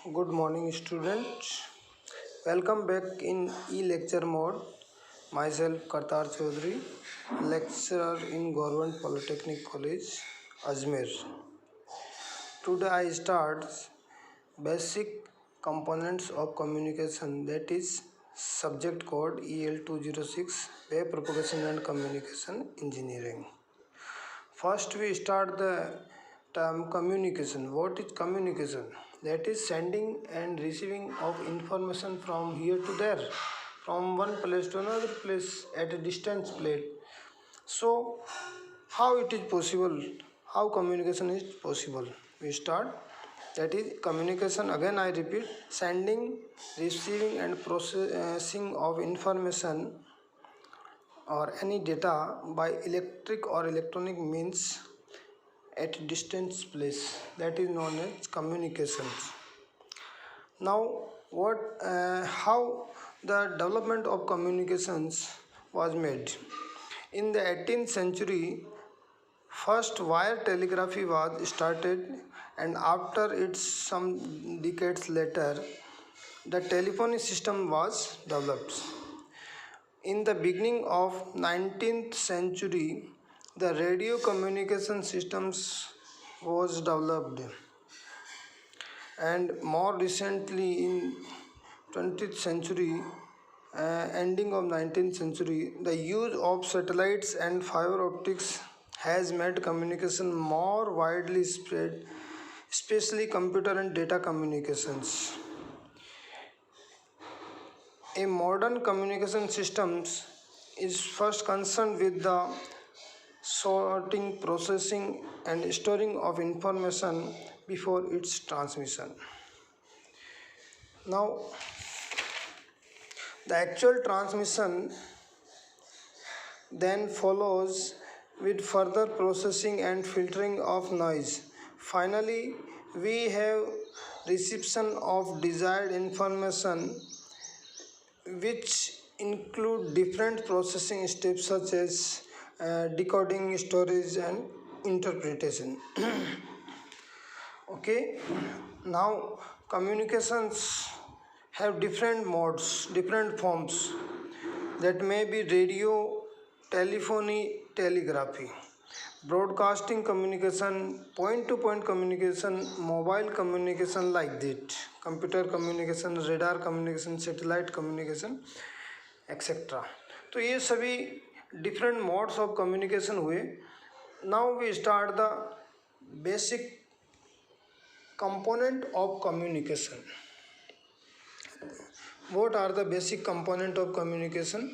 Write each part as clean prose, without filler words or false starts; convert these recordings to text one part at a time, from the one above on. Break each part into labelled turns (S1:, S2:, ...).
S1: Good morning, students. Welcome back in e-lecture mode. Myself, Kartar Chaudhary, lecturer in Government Polytechnic College, Ajmer. Today I start basic components of communication, that is subject code EL206 Web Propagation and Communication Engineering. First, we start the term communication. What is communication? That is sending and receiving of information from here to there, from one place to another place at a distance place. So, how it is possible? How communication is possible? We start. That is communication. Again, I repeat: sending, receiving, and processing of information or any data by electric or electronic means at distance place, that is known as communications. Now how the development of communications was made in the 18th century. First wire telegraphy was started, and after it some decades later the telephony system was developed. In the beginning of 19th century, the radio communication systems was developed, and more recently in 20th century, ending of 19th century, the use of satellites and fiber optics has made communication more widely spread, especially computer and data communications. A modern communication systems is first concerned with the sorting, processing, and storing of information before its transmission. Now, the actual transmission then follows with further processing and filtering of noise. Finally, we have reception of desired information, which include different processing steps such as decoding, storage, and interpretation. Okay, now communications have different modes, different forms, that may be radio, telephony, telegraphy, broadcasting communication, point to point communication, mobile communication, like that, computer communication, radar communication, satellite communication, etc. तो ये सभी different modes of communication हुए. Now we start the basic component of communication. What are the basic component of communication?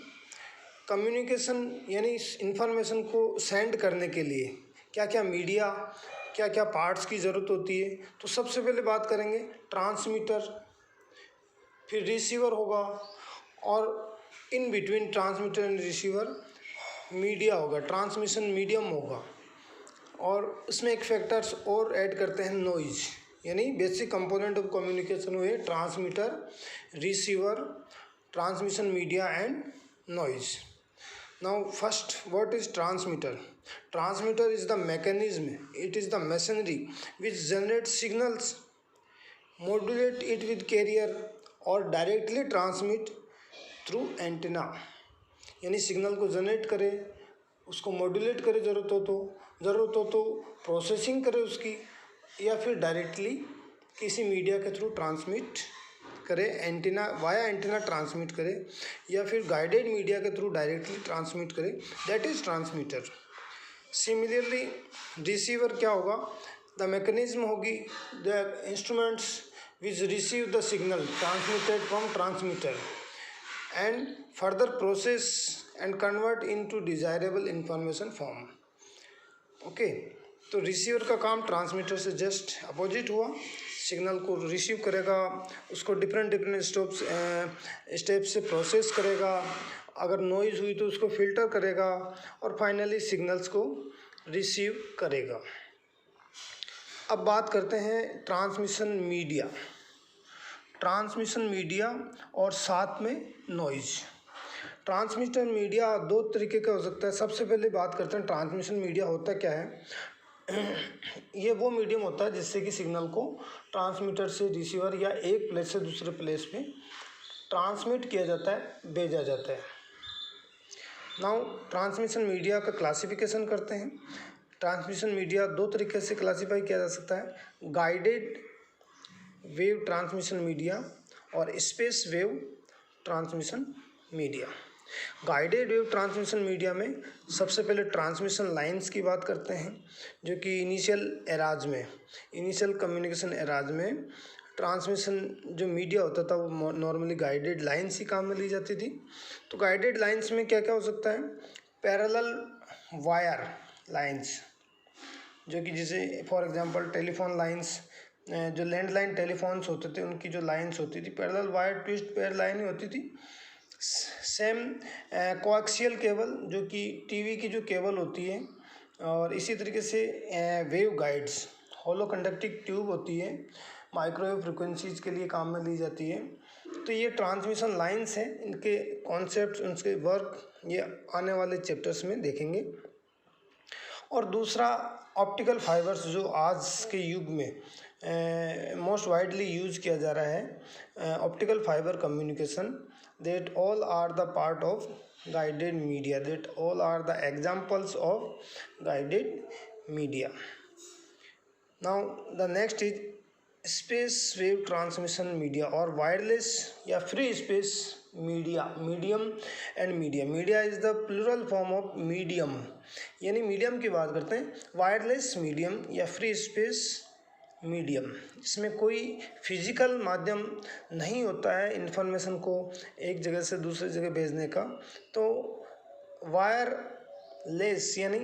S1: Communication यानी information को send करने के लिए क्या क्या मीडिया, क्या क्या पार्ट्स की ज़रूरत होती है. तो सबसे पहले बात करेंगे ट्रांसमीटर, फिर रिसीवर होगा, और in between transmitter and receiver media होगा, ट्रांसमिशन मीडियम होगा, और उसमें एक फैक्टर्स और ऐड करते हैं, नॉइज़. यानी बेसिक कंपोनेंट ऑफ कम्युनिकेशन हुए transmitter, receiver, transmission media and noise. Now first, what is transmitter? Transmitter is the mechanism, it is the machinery which generates signals, modulate it with carrier, or directly transmit through antenna. यानी signal को generate करे, उसको modulate करे ज़रूरत हो तो processing करे उसकी, या फिर डायरेक्टली किसी मीडिया के थ्रू ट्रांसमिट करे, एंटीना वाया एंटीना ट्रांसमिट करे, या फिर गाइडेड मीडिया के थ्रू डायरेक्टली ट्रांसमिट करे, that is transmitter. Similarly receiver क्या होगा? द मैकेनिज्म होगी, the instruments which receive the signal transmitted from transmitter and further process and convert into desirable information form. Okay, तो receiver का काम transmitter से just opposite हुआ. Signal को receive करेगा, उसको डिफरेंट स्टेप से प्रोसेस करेगा, अगर नॉइज़ हुई तो उसको फिल्टर करेगा, और फाइनली सिग्नल्स को रिसीव करेगा. अब बात करते हैं ट्रांसमिशन मीडिया. ट्रांसमिशन मीडिया और साथ में नॉइज़. ट्रांसमिशन मीडिया दो तरीके का हो सकता है. सबसे पहले बात करते हैं ट्रांसमिशन मीडिया होता क्या है. ये वो मीडियम होता है जिससे कि सिग्नल को ट्रांसमीटर से रिसीवर या एक प्लेस से दूसरे प्लेस पे ट्रांसमिट किया जाता है, भेजा जाता है। नाउ ट्रांसमिशन मीडिया का क्लासिफिकेशन करते हैं। ट्रांसमिशन मीडिया दो तरीके से क्लासीफाई किया जा सकता है, गाइडेड वेव ट्रांसमिशन मीडिया और space wave transmission media. Guided wave transmission media में सबसे पहले ट्रांसमिशन लाइंस की बात करते हैं, जो कि इनिशियल कम्युनिकेशन एराज में ट्रांसमिशन जो मीडिया होता था वो नॉर्मली गाइडेड लाइंस ही काम में ली जाती थी। तो गाइडेड लाइंस में क्या क्या हो सकता है, पैरेलल वायर लाइंस, जो कि जैसे फॉर एग्जांपल टेलीफोन लाइंस, जो लैंडलाइन टेलीफोन्स होते थे उनकी जो लाइंस होती थी parallel wire twist pair line ही होती थी। सेम कोएक्सियल केबल, जो कि टीवी की जो केबल होती है, और इसी तरीके से वेव गाइड्स, होलो कंडक्टिंग ट्यूब होती है, माइक्रोवेव फ्रिक्वेंसीज के लिए काम में ली जाती है। तो ये ट्रांसमिशन लाइंस हैं, इनके कॉन्सेप्ट्स, उनके वर्क ये आने वाले चैप्टर्स में देखेंगे। और दूसरा ऑप्टिकल फाइबर्स, जो आज के युग में मोस्ट वाइडली यूज किया जा रहा है, optical fibre communication, that all are the part of guided media, that all are the examples of guided media. Now the next is space wave transmission media or wireless या free space media, medium and media. Media is the plural form of medium, यानी medium की बात करते हैं, wireless medium या free space medium. इसमें कोई physical माध्यम नहीं होता है इन्फॉर्मेशन को एक जगह से दूसरी जगह भेजने का। तो वायरलेस यानी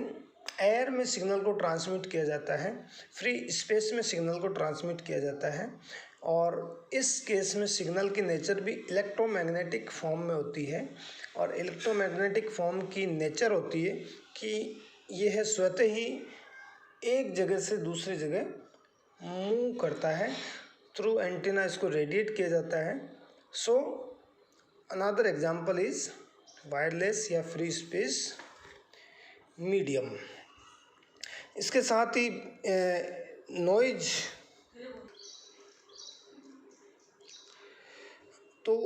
S1: एयर में सिग्नल को ट्रांसमिट किया जाता है, फ्री स्पेस में सिग्नल को ट्रांसमिट किया जाता है। और इस केस में सिग्नल की नेचर भी इलेक्ट्रोमैग्नेटिक फॉर्म में होती है, और इलेक्ट्रोमैग्नेटिक फॉर्म की नेचर होती है कि यह स्वतः ही एक जगह से दूसरी जगह मूव करता है, थ्रू एंटीना इसको रेडिएट किया जाता है। So another example is wireless या फ्री स्पेस मीडियम। इसके साथ ही नॉइज, तो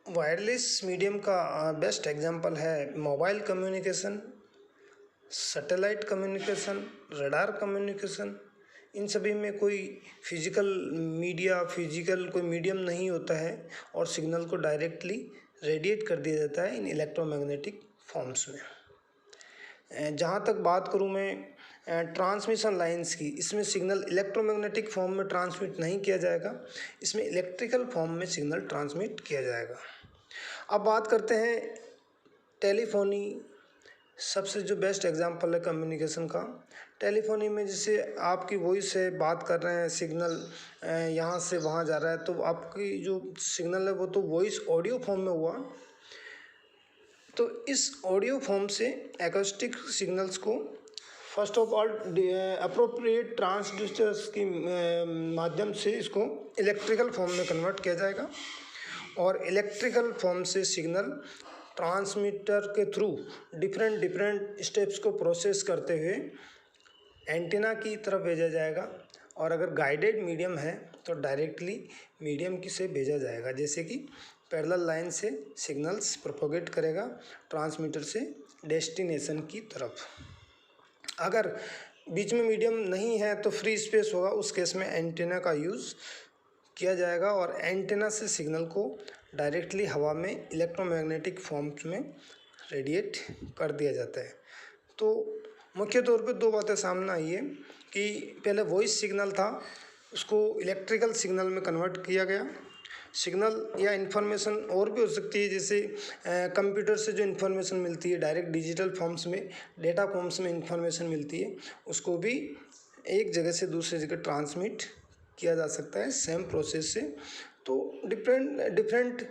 S1: वायरलेस मीडियम का बेस्ट एग्जांपल है mobile communication, satellite communication, radar communication. इन सभी में कोई फिजिकल कोई मीडियम नहीं होता है, और सिग्नल को डायरेक्टली रेडिएट कर दिया जाता है इन इलेक्ट्रोमैग्नेटिक फॉर्म्स में। जहाँ तक बात करूँ मैं ट्रांसमिशन लाइंस की, इसमें सिग्नल इलेक्ट्रोमैग्नेटिक फॉर्म में ट्रांसमिट नहीं किया जाएगा, इसमें इलेक्ट्रिकल फॉर्म में सिग्नल ट्रांसमिट किया जाएगा। अब बात करते हैं टेलीफोनी, सबसे जो बेस्ट एग्जांपल है कम्युनिकेशन का। टेलीफोनी में जैसे आपकी वॉइस से बात कर रहे हैं, सिग्नल यहाँ से वहाँ जा रहा है, तो आपकी जो सिग्नल है वो तो वॉइस ऑडियो फॉर्म में हुआ। तो इस ऑडियो फॉर्म से एकॉस्टिक सिग्नल्स को first of all appropriate transducers की माध्यम से इसको इलेक्ट्रिकल फॉर्म में कन्वर्ट किया जाएगा, और इलेक्ट्रिकल फॉर्म से सिग्नल ट्रांसमीटर के थ्रू डिफरेंट स्टेप्स को प्रोसेस करते हुए एंटीना की तरफ भेजा जाएगा। और अगर गाइडेड मीडियम है तो डायरेक्टली मीडियम की से भेजा जाएगा, जैसे कि पैरेलल लाइन से सिग्नल्स प्रोपोगेट करेगा ट्रांसमीटर से डेस्टिनेशन की तरफ। अगर बीच में मीडियम नहीं है तो फ्री स्पेस होगा, उस केस में एंटीना का यूज़ किया जाएगा, और एंटीना से सिग्नल को डायरेक्टली हवा में इलेक्ट्रोमैग्नेटिक फॉर्म्स में रेडिएट कर दिया जाता है। तो मुख्य तौर पे दो बातें सामने आई है कि पहले वॉइस सिग्नल था, उसको इलेक्ट्रिकल सिग्नल में कन्वर्ट किया गया। सिग्नल या इन्फॉर्मेशन और भी हो सकती है, जैसे कंप्यूटर से जो इन्फॉर्मेशन मिलती है डायरेक्ट डिजिटल फॉर्म्स में, डेटा फॉर्म्स में इन्फॉर्मेशन मिलती है, उसको भी एक जगह से दूसरी जगह ट्रांसमिट किया जा सकता है सेम प्रोसेस से। तो डिफरेंट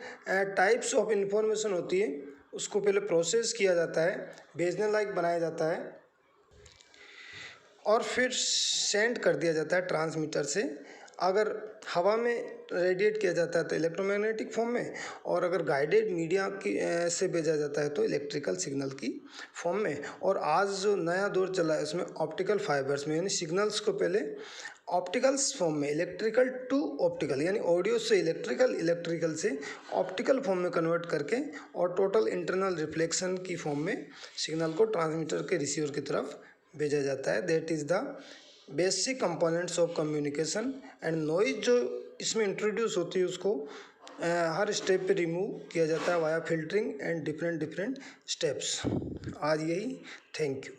S1: टाइप्स ऑफ इन्फॉर्मेशन होती है, उसको पहले प्रोसेस किया जाता है, भेजने लायक बनाया जाता है, और फिर सेंड कर दिया जाता है ट्रांसमीटर से अगर हवा में रेडिएट किया जाता है तो इलेक्ट्रोमैग्नेटिक फॉर्म में, और अगर गाइडेड मीडिया की से भेजा जाता है तो इलेक्ट्रिकल सिग्नल की फॉर्म में। और आज जो नया दौर चला है उसमें ऑप्टिकल फाइबर्स में, यानी सिग्नल्स को पहले ऑप्टिकल्स फॉर्म में, इलेक्ट्रिकल टू ऑप्टिकल यानी ऑडियो से इलेक्ट्रिकल, इलेक्ट्रिकल से ऑप्टिकल फॉर्म में कन्वर्ट करके और टोटल इंटरनल रिफ्लेक्शन की फॉर्म में सिग्नल को ट्रांसमीटर के रिसीवर की तरफ भेजा जाता है। That is the basic components of communication. And noise जो इसमें इंट्रोड्यूस होती है उसको हर स्टेप पे रिमूव किया जाता है via filtering and different steps. आज यही, थैंक यू।